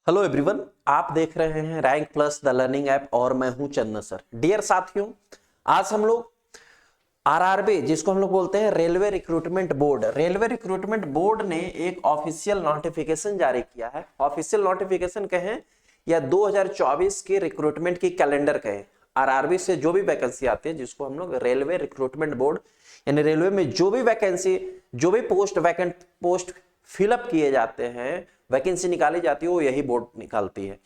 Hello everyone, आप देख रहे हैं rank plus the learning app और मैं हूं चंदन सर। डियर साथियों, आज हम लोग आरआरबी जिसको हम लोग बोलते हैं रेलवे रिक्रूटमेंट बोर्ड ने एक ऑफिशियल नोटिफिकेशन जारी किया है। ऑफिशियल नोटिफिकेशन कहें या 2024 के रिक्रूटमेंट की कैलेंडर कहें, आरआरबी से जो भी वैकेंसी आती है जिसको हम लोग रेलवे रिक्रूटमेंट बोर्ड यानी रेलवे में जो भी वैकेंसी जो भी वैकेंट पोस्ट फिलअप किए जाते हैं, वैकेंसी निकाली जाती है, वो यही बोर्ड निकालती है।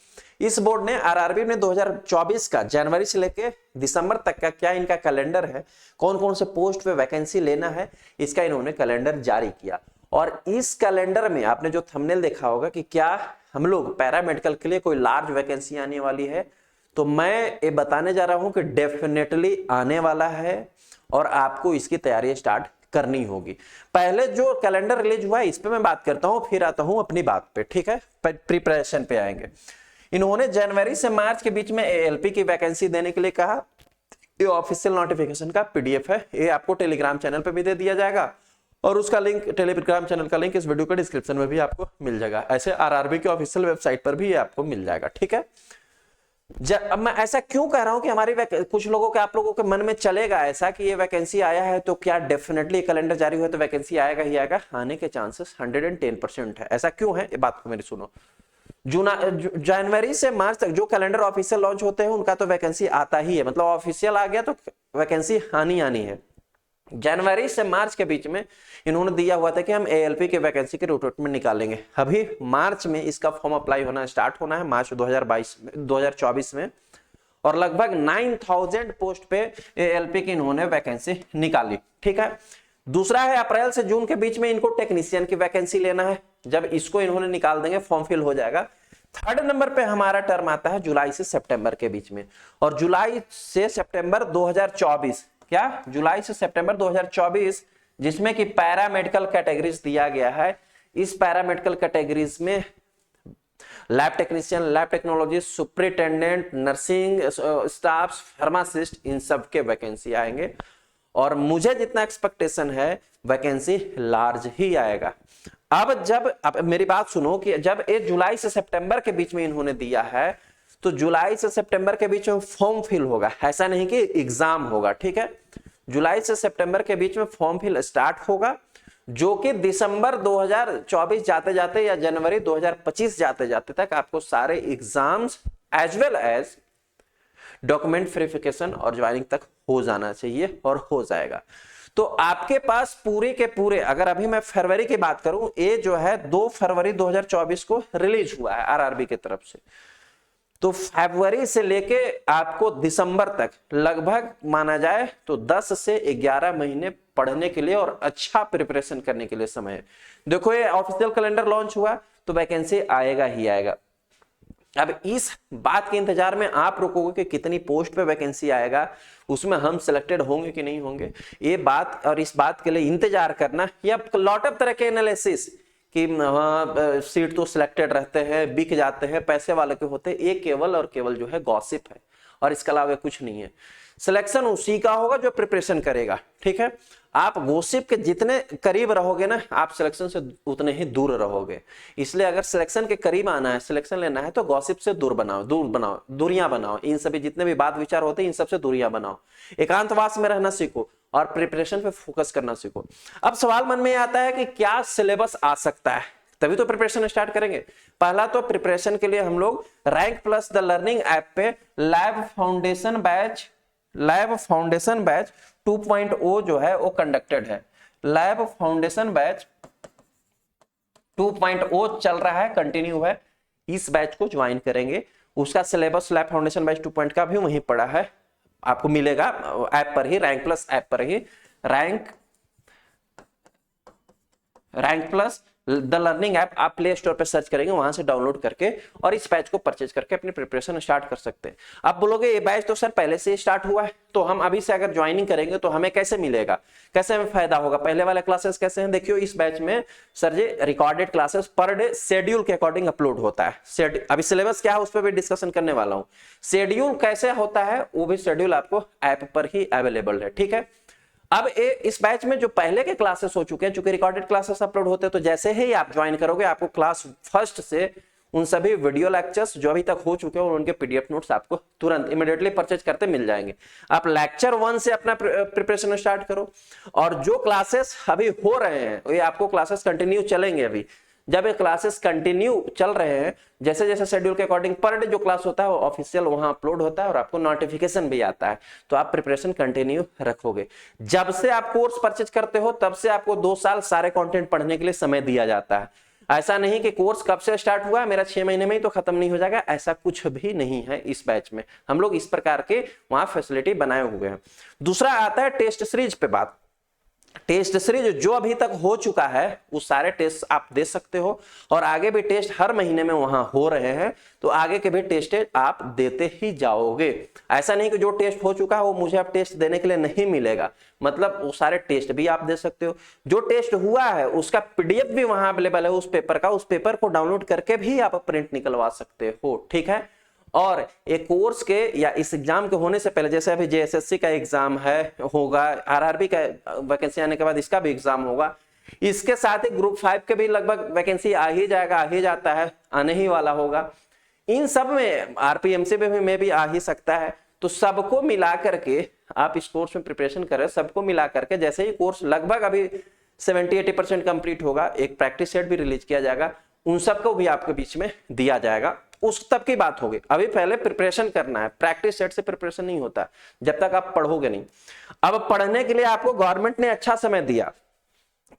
इस बोर्ड ने आरआरबी ने 2024 का जनवरी से लेके दिसंबर तक का क्या इनका कैलेंडर है, कौन कौन से पोस्ट पे वैकेंसी लेना है, इसका इन्होंने कैलेंडर जारी किया। और इस कैलेंडर में आपने जो थंबनेल देखा होगा कि क्या हम लोग पैरामेडिकल के लिए कोई लार्ज वैकेंसी आने वाली है, तो मैं ये बताने जा रहा हूं कि डेफिनेटली आने वाला है और आपको इसकी तैयारी स्टार्ट करनी होगी। पहले जो कैलेंडर रिलीज हुआ है इस पे मैं बात करता हूं, फिर आता हूं अपनी बात पे, ठीक है। प्रिपरेशन पे आएंगे। इन्होंने जनवरी से मार्च के बीच में एएलपी की वैकेंसी देने के लिए कहा। ये ऑफिशियल नोटिफिकेशन का पीडीएफ है, ये आपको टेलीग्राम चैनल पे भी दे दिया जाएगा और उसका लिंक, टेलीग्राम चैनल का लिंक इस वीडियो के डिस्क्रिप्शन में भी आपको मिल जाएगा। ऐसे आरआरबी की ऑफिशियल वेबसाइट पर भी ये आपको मिल जाएगा, ठीक है। अब मैं ऐसा क्यों कह रहा हूं कि हमारी कुछ लोगों के, आप लोगों के मन में चलेगा ऐसा कि ये वैकेंसी आया है तो क्या डेफिनेटली कैलेंडर जारी हुआ तो वैकेंसी आएगा ही आएगा। आने के चांसेस 110% है। ऐसा क्यों है, ये बात को मेरी सुनो। जनवरी से मार्च तक जो कैलेंडर ऑफिशियल लॉन्च होते हैं उनका तो वैकेंसी आता ही है, मतलब ऑफिशियल आ गया तो वैकेंसी आनी है। जनवरी से मार्च के बीच में इन्होंने दिया हुआ था कि हम एएलपी के वैकेंसी के रिक्रूटमेंट निकालेंगे। अभी मार्च में इसका फॉर्म अप्लाई होना स्टार्ट होना है, मार्च 2024 में, और लगभग 9000 पोस्ट पे एएलपी की इन्होंने वैकेंसी निकाली, ठीक है। दूसरा है अप्रैल से जून के बीच में इनको टेक्नीशियन की वैकेंसी लेना है। जब इसको इन्होंने निकाल देंगे फॉर्म फिल हो जाएगा। थर्ड नंबर पे हमारा टर्म आता है जुलाई से सितंबर के बीच में, और जुलाई से सितंबर 2024, क्या जुलाई से सितंबर 2024, जिसमें कि पैरामेडिकल कैटेगरीज दिया गया है। इस पैरामेडिकल कैटेगरीज में lab technician, lab technologist, superintendent, nursing staff, pharmacist, इन सब के वैकेंसी आएंगे और मुझे जितना एक्सपेक्टेशन है वैकेंसी लार्ज ही आएगा। अब मेरी बात सुनो कि जब ये जुलाई से सितंबर के बीच में इन्होंने दिया है तो जुलाई से सितंबर के बीच में फॉर्म फिल होगा, ऐसा नहीं कि एग्जाम होगा, ठीक है। जुलाई से सितंबर के बीच में फॉर्म फिल स्टार्ट होगा, जो कि दिसंबर 2024 जाते जाते या जनवरी 2025 जाते जाते तक आपको सारे exams as well as document verification और ज्वाइनिंग तक हो जाना चाहिए और हो जाएगा। तो आपके पास पूरे के पूरे, अगर अभी मैं फरवरी की बात करूं, ये जो है 2 फरवरी 2024 को रिलीज हुआ है आरआरबी की तरफ से, तो फरवरी से लेके आपको दिसंबर तक लगभग माना जाए तो 10 से 11 महीने पढ़ने के लिए और अच्छा प्रिपरेशन करने के लिए समय है। देखो ये ऑफिशियल कैलेंडर लॉन्च हुआ तो वैकेंसी आएगा ही आएगा। अब इस बात के इंतजार में आप रुकोगे कि कितनी पोस्ट पे वैकेंसी आएगा, उसमें हम सिलेक्टेड होंगे कि नहीं होंगे, ये बात और इस बात के लिए इंतजार करना, या लॉट ऑफ तरह के एनालिसिस कि सीट तो सिलेक्टेड रहते हैं, बिक जाते हैं, पैसे वाले के होते हैं, ये केवल और केवल जो है गॉसिप है और इसके अलावा कुछ नहीं है। सिलेक्शन उसी का होगा जो प्रिपरेशन करेगा, ठीक है। आप गॉसिप के जितने करीब रहोगे ना, आप सिलेक्शन से उतने ही दूर रहोगे। इसलिए अगर सिलेक्शन के करीब आना है, सिलेक्शन लेना है, तो गॉसिप से दूर बनाओ, दूरियां बनाओ। इन सभी जितने भी बात विचार होते हैं इन सबसे दूरियां बनाओ, एकांतवास में रहना सीखो और प्रिपरेशन पे फोकस करना सीखो। अब सवाल मन में आता है कि क्या सिलेबस आ सकता है, तभी तो प्रिपरेशन स्टार्ट करेंगे। पहला तो प्रिपरेशन के लिए हम लोग rank plus the learning app पे लैब फाउंडेशन बैच 2.0 जो है वो कंडक्टेड है। लैब फाउंडेशन बैच 2.0 चल रहा है, कंटिन्यू है। इस बैच को ज्वाइन करेंगे। उसका सिलेबस लैब फाउंडेशन बैच 2.0 का भी वहीं पड़ा है, आपको मिलेगा ऐप पर ही, रैंक प्लस ऐप पर ही। Rank plus the learning app आप प्ले स्टोर पे सर्च करेंगे, वहां से डाउनलोड करके और इस बैच को परचेज करके अपनी प्रिपरेशन स्टार्ट कर सकते हैं। आप बोलोगे ये बैच तो सर पहले से स्टार्ट हुआ है, तो हम अभी से अगर ज्वाइनिंग करेंगे तो हमें कैसे मिलेगा, कैसे हमें फायदा होगा, पहले वाले क्लासेस कैसे हैं? देखियो इस बैच में sir ji recorded classes per day schedule के अकॉर्डिंग अपलोड होता है। अभी सिलेबस क्या है उस पर भी डिस्कशन करने वाला हूं। शेड्यूल कैसे होता है वो भी शेड्यूल आपको ऐप पर ही अवेलेबल है, ठीक है। अब इस बैच में जो पहले के क्लासेस हो चुके हैं, चूंकि रिकॉर्डेड क्लासेस अपलोड होते हैं, तो जैसे ही आप ज्वाइन करोगे आपको क्लास फर्स्ट से उन सभी वीडियो लेक्चर्स जो अभी तक हो चुके हैं और उनके पीडीएफ नोट्स आपको तुरंत इमीडिएटली परचेज करते मिल जाएंगे। आप लेक्चर 1 से अपना प्रिपरेशन स्टार्ट करो, और जो क्लासेस अभी हो रहे हैं ये आपको क्लासेस कंटिन्यू चलेंगे। अभी जब ये क्लासेस कंटिन्यू चल रहे हैं, जैसे जैसे शेड्यूल के अकॉर्डिंग पर डे जो क्लास होता है वो ऑफिशियल वहां अपलोड होता है और आपको नोटिफिकेशन भी आता है, तो आप प्रिपरेशन कंटिन्यू रखोगे। जब से आप कोर्स परचेज करते हो तब से आपको 2 साल सारे कंटेंट पढ़ने के लिए समय दिया जाता है। ऐसा नहीं कि कोर्स कब से स्टार्ट हुआ मेरा 6 महीने में ही तो खत्म नहीं हो जाएगा, ऐसा कुछ भी नहीं है। इस बैच में हम लोग इस प्रकार के वहां फैसिलिटी बनाए हुए हैं। दूसरा आता है टेस्ट सीरीज पे बात। टेस्ट सीरीज जो अभी तक हो चुका है वो सारे टेस्ट आप दे सकते हो, और आगे भी टेस्ट हर महीने में वहां हो रहे हैं, तो आगे के भी टेस्ट आप देते ही जाओगे। ऐसा नहीं कि जो टेस्ट हो चुका है वो मुझे अब टेस्ट देने के लिए नहीं मिलेगा, मतलब वो सारे टेस्ट भी आप दे सकते हो। जो टेस्ट हुआ है उसका पीडीएफ भी वहां अवेलेबल है उस पेपर का, उस पेपर को डाउनलोड करके भी आप प्रिंट निकलवा सकते हो, ठीक है। और एक कोर्स के या इस एग्जाम के होने से पहले, जैसे अभी जेएसएससी का एग्जाम है होगा, आरआरबी का वैकेंसी आने के बाद इसका भी एग्जाम होगा, इसके साथ ही ग्रुप 5 के भी लगभग वैकेंसी आ ही जाएगा, आ ही जाता है, आने ही वाला होगा। इन सब में आरपीएमसी में भी आ ही सकता है। तो सबको मिला करके आप इस कोर्स में प्रिपरेशन करें, सबको मिला करके जैसे ही कोर्स लगभग अभी 70-80% कंप्लीट होगा, एक प्रैक्टिस सेट भी रिलीज किया जाएगा, उन सबको भी आपके बीच में दिया जाएगा। उस तब की बात होगी, अभी पहले प्रिपरेशन करना है। प्रैक्टिस सेट से प्रिपरेशन नहीं होता जब तक आप पढ़ोगे नहीं। अब पढ़ने के लिए आपको गवर्नमेंट ने अच्छा समय दिया,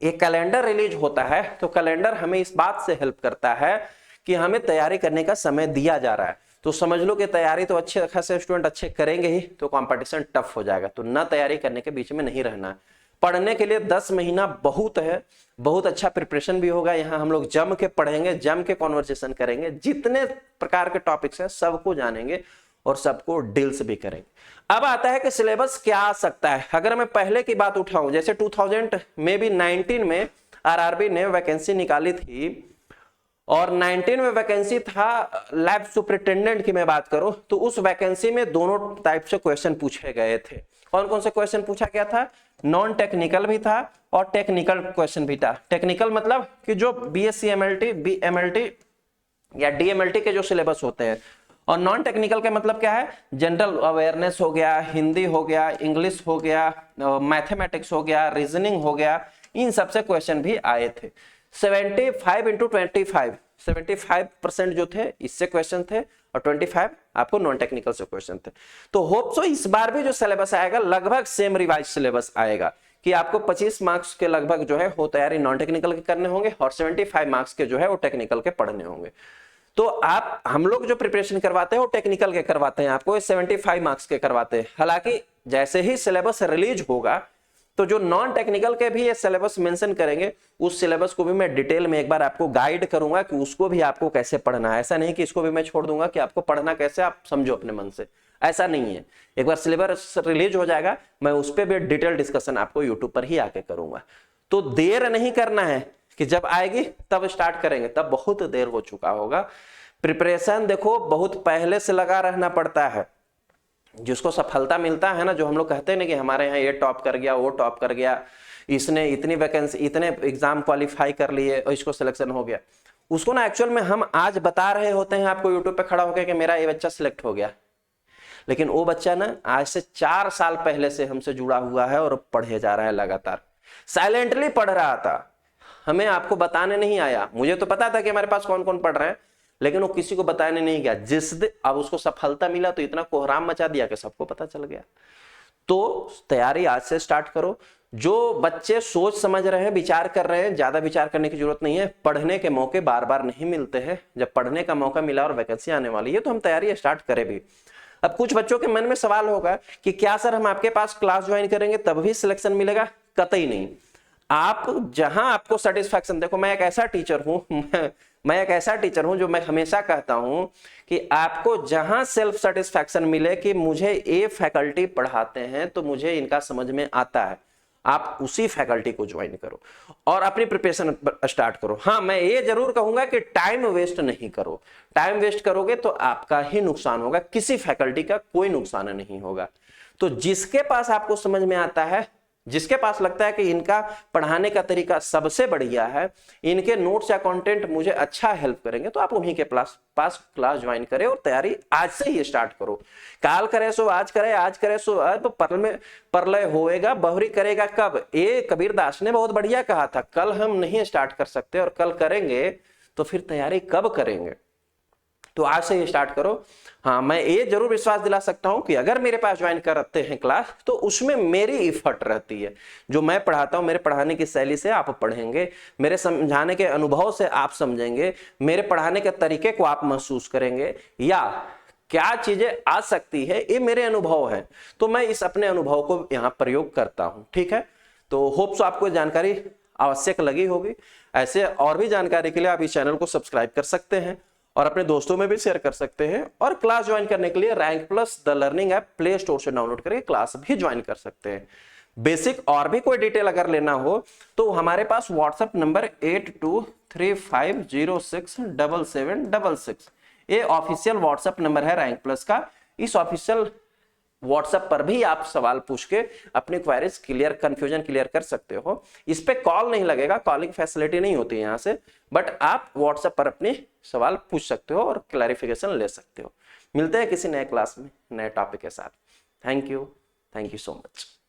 एक कैलेंडर रिलीज होता है, तो कैलेंडर हमें इस बात से हेल्प करता है कि हमें तैयारी करने का समय दिया जा रहा है। तो समझ लो कि तैयारी तो अच्छे खासे स्टूडेंट अच्छे करेंगे ही, तो कंपटीशन टफ हो जाएगा। तो ना तैयारी करने के बीच में नहीं रहना है। पढ़ने के लिए 10 महीना बहुत है, बहुत अच्छा प्रिपरेशन भी होगा। यहाँ हम लोग जम के पढ़ेंगे, जम के कॉन्वर्सेशन करेंगे, जितने प्रकार के टॉपिक्स हैं सबको जानेंगे और सबको डील्स भी करेंगे। अब आता है कि सिलेबस क्या आ सकता है। अगर मैं पहले की बात उठाऊं, जैसे 2019 में आरआरबी ने वैकेंसी निकाली थी, और 19 में वैकेंसी था लैब सुपरिटेंडेंट की मैं बात करूं, तो उस वैकेंसी में दोनों टाइप से क्वेश्चन पूछे गए थे। कौन कौन से क्वेश्चन पूछा गया था? नॉन टेक्निकल भी था और टेक्निकल क्वेश्चन भी था। टेक्निकल मतलब कि जो बीएससी एमएलटी, बीएमएलटी या डीएमएलटी के जो सिलेबस होते हैं, और नॉन टेक्निकल का मतलब क्या है? जनरल अवेयरनेस हो गया, हिंदी हो गया, इंग्लिश हो गया, मैथमेटिक्स हो गया, रीजनिंग हो गया, इन सबसे क्वेश्चन भी आए थे। 75 into 25, 75% जो थे इससे क्वेश्चन थे और 25 आपको नॉन टेक्निकल से क्वेश्चन थे। तो होप सो इस बार भी जो सिलेबस आएगा लगभग सेम रिवाइज सिलेबस आएगा कि आपको 25 मार्क्स के लगभग जो है वो तैयारी नॉन टेक्निकल के करने होंगे और 75 मार्क्स के जो है वो टेक्निकल के पढ़ने होंगे। तो आप हम लोग जो प्रिपरेशन करवाते हैं वो टेक्निकल के करवाते हैं, आपको 75 मार्क्स के करवाते हैं। हालांकि जैसे ही सिलेबस रिलीज होगा तो जो नॉन टेक्निकल के भी ये सिलेबस मेंशन करेंगे, उस सिलेबस को भी मैं डिटेल में एक बार आपको गाइड करूंगा कि उसको भी आपको कैसे पढ़ना है। ऐसा नहीं कि इसको भी मैं छोड़ दूंगा कि आपको पढ़ना कैसे, आप समझो अपने मन से, ऐसा नहीं है। एक बार सिलेबस रिलीज हो जाएगा मैं उस पर भी डिटेल डिस्कशन आपको यूट्यूब पर ही आके करूंगा। तो देर नहीं करना है कि जब आएगी तब स्टार्ट करेंगे, तब बहुत देर हो चुका होगा। प्रिपरेशन देखो बहुत पहले से लगा रहना पड़ता है। जिसको सफलता मिलता है ना, जो हम लोग कहते हैं ना कि हमारे यहाँ ये टॉप कर गया, वो टॉप कर गया, इसने इतनी वैकेंसी, इतने एग्जाम क्वालिफाई कर लिए और इसको सिलेक्शन हो गया, उसको ना एक्चुअल में हम आज बता रहे होते हैं आपको यूट्यूब पे खड़ा होकर कि मेरा ये बच्चा सिलेक्ट हो गया, लेकिन वो बच्चा ना आज से 4 साल पहले से हमसे जुड़ा हुआ है और पढ़े जा रहा है, लगातार साइलेंटली पढ़ रहा था, हमें आपको बताने नहीं आया। मुझे तो पता था कि हमारे पास कौन कौन पढ़ रहे हैं, लेकिन वो किसी को बताने नहीं गया। जिस दिन अब उसको सफलता मिला तो इतना कोहराम मचा दिया कि सबको पता चल गया। तो तैयारी आज से स्टार्ट करो। जो बच्चे सोच समझ रहे हैं, विचार कर रहे हैं, ज्यादा विचार करने की जरूरत नहीं है। पढ़ने के मौके बार बार नहीं मिलते हैं, जब पढ़ने का मौका मिला और वैकेंसी आने वाली है तो हम तैयारी स्टार्ट करें भी। अब कुछ बच्चों के मन में सवाल होगा कि क्या सर हम आपके पास क्लास ज्वाइन करेंगे तब भी सिलेक्शन मिलेगा? कतई नहीं। आप जहां आपको सेटिस्फैक्शन, देखो मैं एक ऐसा टीचर हूं, मैं एक ऐसा टीचर हूं जो मैं हमेशा कहता हूं कि आपको जहां सेल्फ सेटिस्फैक्शन मिले कि मुझे ये फैकल्टी पढ़ाते हैं तो मुझे इनका समझ में आता है, आप उसी फैकल्टी को ज्वाइन करो और अपनी प्रिपरेशन स्टार्ट करो। हाँ, मैं ये जरूर कहूंगा कि टाइम वेस्ट नहीं करो। टाइम वेस्ट करोगे तो आपका ही नुकसान होगा, किसी फैकल्टी का कोई नुकसान नहीं होगा। तो जिसके पास आपको समझ में आता है जिसके पास लगता है कि इनका पढ़ाने का तरीका सबसे बढ़िया है, इनके नोट्स या कंटेंट मुझे अच्छा हेल्प करेंगे, तो आप उन्हीं के पास क्लास ज्वाइन करें और तैयारी आज से ही स्टार्ट करो। काल करे सो आज करे, आज करे सो अब परलय होएगा, बहुरी करेगा कब। ये कबीरदास ने बहुत बढ़िया कहा था, कल हम नहीं स्टार्ट कर सकते और कल करेंगे तो फिर तैयारी कब करेंगे। तो आज से ही स्टार्ट करो। हाँ, मैं ये जरूर विश्वास दिला सकता हूं कि अगर मेरे पास ज्वाइन करते हैं क्लास तो उसमें मेरी इफर्ट रहती है। जो मैं पढ़ाता हूं, मेरे पढ़ाने की शैली से आप पढ़ेंगे, मेरे समझाने के अनुभव से आप समझेंगे, मेरे पढ़ाने के तरीके को आप महसूस करेंगे, या क्या चीजें आ सकती है ये मेरे अनुभव है, तो मैं इस अपने अनुभव को यहाँ प्रयोग करता हूँ। ठीक है, तो होप सो आपको जानकारी आवश्यक लगी होगी। ऐसे और भी जानकारी के लिए आप इस चैनल को सब्सक्राइब कर सकते हैं और अपने दोस्तों में भी शेयर कर सकते हैं। और क्लास ज्वाइन करने के लिए rank plus the learning app play store से डाउनलोड करके क्लास भी ज्वाइन कर सकते हैं। बेसिक और भी कोई डिटेल अगर लेना हो तो हमारे पास व्हाट्सएप नंबर 8235067766, ये ऑफिशियल व्हाट्सएप नंबर है रैंक प्लस का। इस ऑफिशियल व्हाट्सएप पर भी आप सवाल पूछ के अपनी क्वेरीज क्लियर, कंफ्यूजन क्लियर कर सकते हो। इस पे कॉल नहीं लगेगा, कॉलिंग फैसिलिटी नहीं होती है यहाँ से, बट आप व्हाट्सएप पर अपने सवाल पूछ सकते हो और क्लैरिफिकेशन ले सकते हो। मिलते हैं किसी नए क्लास में नए टॉपिक के साथ। Thank you so much.